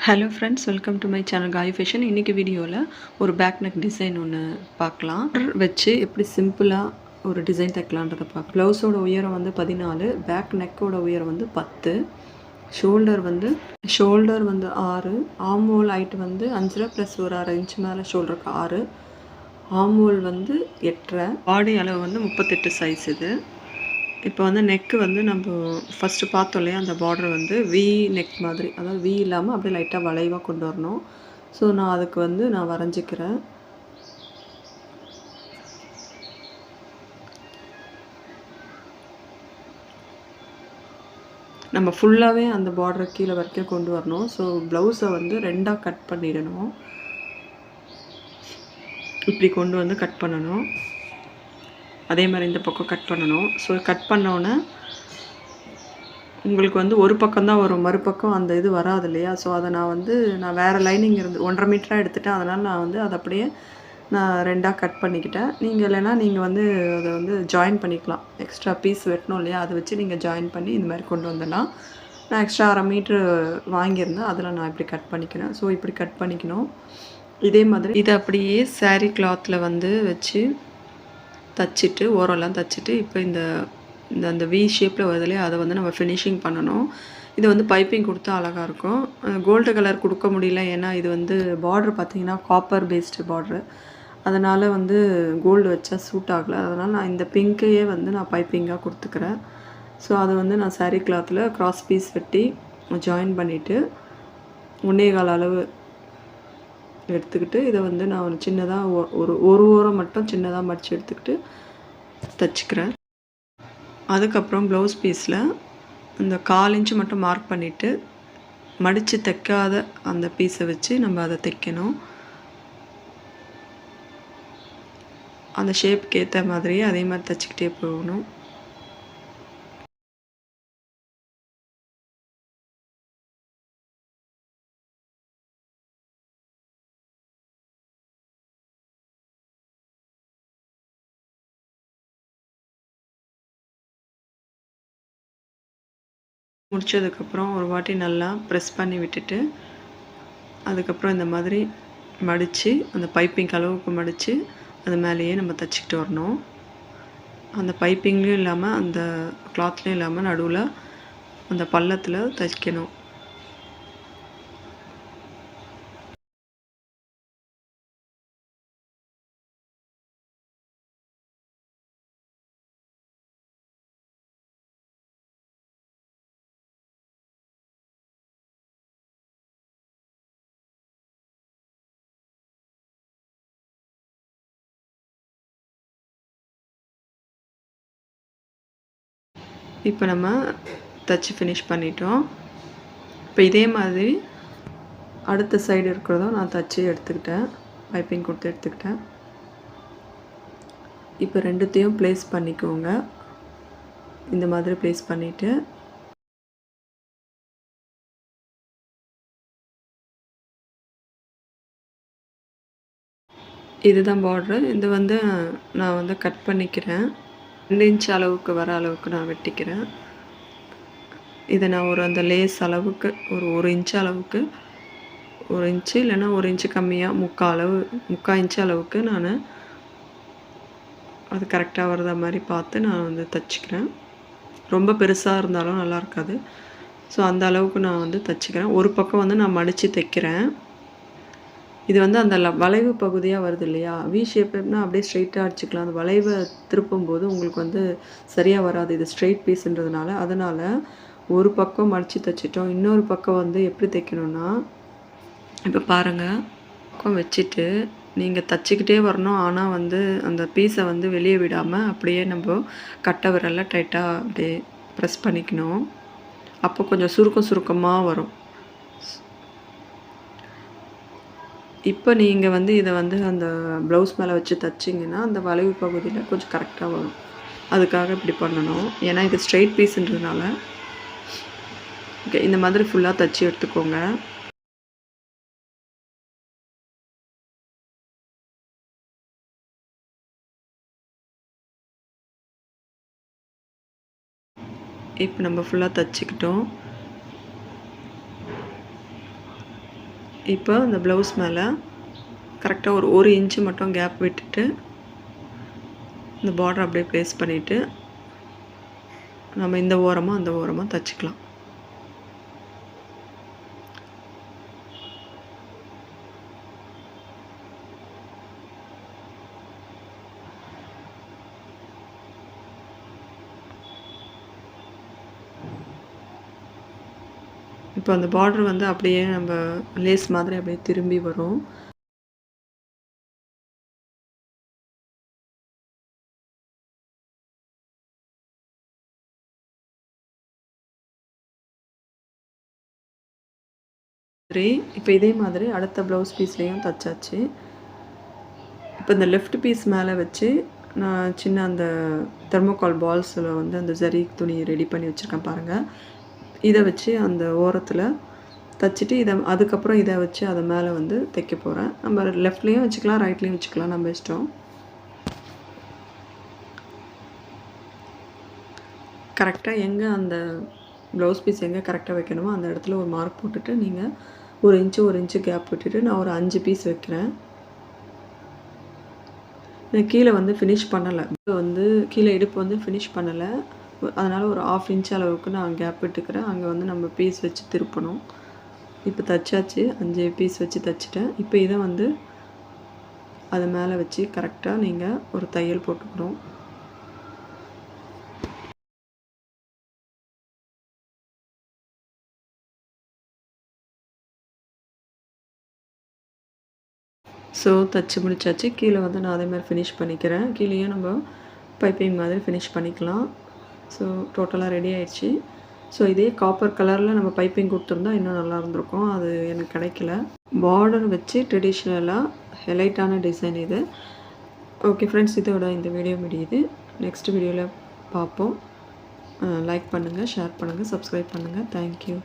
Hello friends, welcome to my channel காய் fashion. இன்றைக்கி வீடியோவில் ஒரு பேக் நெக் டிசைன் ஒன்று பார்க்கலாம். வச்சு எப்படி சிம்பிளாக ஒரு டிசைன் தைக்கலான்றதை பார்க்கலாம். ப்ளவுஸோட உயரம் வந்து 14, பேக் நெக்கோட உயரம் வந்து 10, ஷோல்டர் வந்து 6, ஆம்ஹோல் ஹைட் வந்து 5 ப்ளஸ் ஒரு 1/2 இன்ச் மேலே ஷோல்டருக்கு 6, ஆம்ஹோல் வந்து 8.5, பாடி அளவு வந்து 38 சைஸ். இது இப்போ வந்து நெக்கு வந்து நம்ம ஃபஸ்ட்டு பார்த்தோம் இல்லையா, அந்த பார்டர் வந்து வி நெக் மாதிரி, அதாவது வி இல்லாமல் அப்படியே லைட்டாக வளைவாக கொண்டு வரணும். ஸோ நான் அதுக்கு வந்து நான் வரைஞ்சிக்கிறேன். நம்ம ஃபுல்லாகவே அந்த பார்டர் கீழே வரைக்கும் கொண்டு வரணும். ஸோ ப்ளவுஸை வந்து 2ஆக கட் பண்ணிடணும். இப்படி கொண்டு வந்து கட் பண்ணணும். அதே மாதிரி இந்த பக்கம் கட் பண்ணணும். ஸோ கட் பண்ணோன்னே உங்களுக்கு வந்து ஒரு பக்கம் தான் வரும், மறுபக்கம் அந்த இது வராது இல்லையா. ஸோ அதை நான் வேறு லைனிங் இருந்து 1.5 மீட்டராக எடுத்துட்டேன். அதனால் நான் வந்து அதை அப்படியே நான் 2ஆக கட் பண்ணிக்கிட்டேன். நீங்கள் இல்லைன்னா நீங்கள் வந்து அதை வந்து ஜாயின் பண்ணிக்கலாம். எக்ஸ்ட்ரா பீஸ் வெட்டணும் இல்லையா, அதை வச்சு நீங்கள் ஜாயின் பண்ணி இந்த மாதிரி கொண்டு வந்துடலாம். நான் எக்ஸ்ட்ரா 1/2 மீட்ரு வாங்கியிருந்தேன், அதில் நான் இப்படி கட் பண்ணிக்கிறேன். ஸோ இப்படி கட் பண்ணிக்கணும். இதே மாதிரி இதை அப்படியே சாரீ கிளாத்தில் வந்து வச்சு தச்சுட்டு, ஓரெல்லாம் தச்சுட்டு, இப்போ அந்த வி ஷேப்பில் வருது இல்லையா, அதை வந்து நம்ம ஃபினிஷிங் பண்ணணும். இது வந்து பைப்பிங் கொடுத்தா அழகாக இருக்கும். கோல்டு கலர் கொடுக்க முடியல, ஏன்னா இது வந்து பார்ட்ரு பார்த்திங்கன்னா காப்பர் பேஸ்டு பார்ட்ரு. அதனால் வந்து கோல்டு வச்சா சூட் ஆகலை. அதனால் நான் இந்த பிங்க்கையே வந்து நான் பைப்பிங்காக கொடுத்துக்கிறேன். ஸோ அதை வந்து நான் சாரீ கிளாத்தில் க்ராஸ் பீஸ் வெட்டி ஜாயின் பண்ணிவிட்டு 1.25 அளவு எடுத்துக்கிட்டு, இதை வந்து நான் ஒரு சின்னதாக ஒரு ஓரம் மட்டும் சின்னதாக மடித்து எடுத்துக்கிட்டு தைச்சிக்கிறேன். அதுக்கப்புறம் ப்ளவுஸ் பீஸில் இந்த 1/4 இன்ச்சு மட்டும் மார்க் பண்ணிவிட்டு, மடித்து தைக்காத அந்த பீஸை வச்சு நம்ம அதை தைக்கணும். அந்த ஷேப்புக்கு ஏற்ற மாதிரியே அதே மாதிரி தைச்சிக்கிட்டே போகணும். முடித்ததுக்கப்புறம் ஒரு வாட்டி நல்லா ப்ரெஸ் பண்ணி விட்டுட்டு, அதுக்கப்புறம் இந்த மாதிரி மடித்து அந்த பைப்பிங் அளவுக்கு மடித்து அது மேலேயே நம்ம தைச்சிக்கிட்டு வரணும். அந்த பைப்பிங்லேயும் இல்லாமல் அந்த கிளாத்லேயும் இல்லாமல் நடுவில் அந்த பள்ளத்தில் தைக்கணும். இப்போ நம்ம தைச்சி ஃபினிஷ் பண்ணிட்டோம். இப்போ இதே மாதிரி அடுத்த சைடு இருக்கிறதும் நான் தைச்சி எடுத்துக்கிட்டேன், பைப்பிங் கொடுத்து எடுத்துக்கிட்டேன். இப்போ ரெண்டுத்தையும் ப்ளேஸ் பண்ணிக்கோங்க. இந்த மாதிரி ப்ளேஸ் பண்ணிவிட்டு, இதுதான் பார்டரு. இது வந்து நான் வந்து கட் பண்ணிக்கிறேன். 2 இன்ச் அளவுக்கு வர அளவுக்கு நான் வெட்டிக்கிறேன். இதை நான் அந்த லேஸ் அளவுக்கு ஒரு 1 இன்ச் அளவுக்கு, 1 இன்ச்சு இல்லைன்னா 1 இன்ச்சு கம்மியாக 3/4 இன்ச்சு அளவுக்கு நான் அது கரெக்டாக வரத மாதிரி பார்த்து நான் வந்து தைச்சிக்கிறேன். ரொம்ப பெருசாக இருந்தாலும் நல்லா இருக்காது. ஸோ அந்த அளவுக்கு நான் வந்து தைச்சிக்கிறேன். ஒரு பக்கம் வந்து நான் மடித்து தைக்கிறேன். இது வந்து அந்த வளைவு பகுதியாக வருது இல்லையா, வி ஷேப்னா அப்படியே ஸ்ட்ரெயிட்டாக அடிச்சுக்கலாம். அந்த வளைவை திருப்பும்போது உங்களுக்கு வந்து சரியாக வராது, இது ஸ்ட்ரெயிட் பீஸுன்றதுனால. அதனால் ஒரு பக்கம் மடித்து தைச்சிட்டோம். இன்னொரு பக்கம் வந்து எப்படி தைக்கணும்னா, இப்போ பாருங்கள், பக்கம் வச்சுட்டு நீங்கள் தைச்சிக்கிட்டே வரணும். ஆனால் வந்து அந்த பீஸை வந்து வெளியே விடாமல் அப்படியே நம்ம கட்டை விரலில் டைட்டாக அப்படியே ப்ரெஸ் பண்ணிக்கணும். அப்போ கொஞ்சம் சுருக்கமாக வரும். இப்போ நீங்கள் வந்து இதை வந்து அந்த ப்ளவுஸ் மேலே வச்சு தைச்சிங்கன்னா அந்த வளைவு பகுதியில் கொஞ்சம் கரெக்டாக வரும். அதுக்காக இப்படி பண்ணணும். ஏன்னா இது ஸ்ட்ரெயிட் பீஸுன்றதுனால. ஓகே, இந்த மாதிரி ஃபுல்லாக தைச்சி எடுத்துக்கோங்க. இப்போ நம்ம ஃபுல்லாக தைச்சிக்கிட்டோம். இப்போ அந்த ப்ளவுஸ் மேலே கரெக்டாக ஒரு இன்ச்சு மட்டும் கேப் விட்டுட்டு இந்த பார்டர் அப்படியே ப்ளேஸ் பண்ணிவிட்டு நம்ம இந்த ஓரமாக அந்த ஓரமாக தைச்சிக்கலாம். இப்போ அந்த பார்டர் வந்து அப்படியே நம்ம லேஸ் மாதிரி அப்படியே திரும்பி வரும். சரி, இப்போ இதே மாதிரி அடுத்த ப்ளவுஸ் பீஸ்லேயும் தைச்சாச்சு. இப்போ இந்த லெஃப்ட் பீஸ் மேலே வச்சு நான் சின்ன அந்த தெர்மோகால் பால்ஸில் வந்து அந்த ஜரி துணி ரெடி பண்ணி வச்சுருக்கேன் பாருங்கள். இதை வச்சு அந்த ஓரத்தில் தைச்சிட்டு அதுக்கப்புறம் இதை வச்சு அதை மேலே வந்து தைக்க போகிறேன். நம்ம லெஃப்ட்லேயும் வச்சுக்கலாம், ரைட்லேயும் வச்சுக்கலாம், நம்ம இஷ்டம். கரெக்டாக எங்கே அந்த ப்ளவுஸ் பீஸ் எங்கே கரெக்டாக வைக்கணுமோ அந்த இடத்துல ஒரு மார்க் போட்டுட்டு நீங்கள் ஒரு இன்ச்சு கேப் விட்டுட்டு நான் ஒரு 5 பீஸ் வைக்கிறேன். கீழே வந்து ஃபினிஷ் பண்ணலை, வந்து கீழே இடுப்பு வந்து ஃபினிஷ் பண்ணலை, அதனால் ஒரு 1/2 இன்ச் அளவுக்கு நான் கேப் விட்டுக்கிறேன். அங்கே வந்து நம்ம பீஸ் வச்சு திருப்பணும். இப்போ தைச்சாச்சு, 5 பீஸ் வச்சு தைச்சிட்டேன். இப்போ இதை வந்து அது மேலே வச்சு கரெக்டாக நீங்கள் ஒரு தையல் போட்டுக்கணும். ஸோ தைச்சி முடிச்சாச்சு. கீழே வந்து நான் அதே மாதிரி ஃபினிஷ் பண்ணிக்கிறேன். கீழேயும் நம்ம பைப்பிங் மாதிரி ஃபினிஷ் பண்ணிக்கலாம். ஸோ டோட்டலாக ரெடி ஆயிடுச்சு. ஸோ இதே காப்பர் கலரில் நம்ம பைப்பிங் கொடுத்துருந்தா இன்னும் நல்லா இருந்திருக்கும். அது எனக்கு கிடைக்கல. பார்டர் வச்சு ட்ரெடிஷ்னலாக ஹைலைட்டான டிசைன் இது. ஓகே ஃப்ரெண்ட்ஸ், இதோட இந்த வீடியோ முடியுது. நெக்ஸ்ட் வீடியோவில் பார்ப்போம். லைக் பண்ணுங்கள், ஷேர் பண்ணுங்கள், சப்ஸ்கிரைப் பண்ணுங்கள். தேங்க்யூ.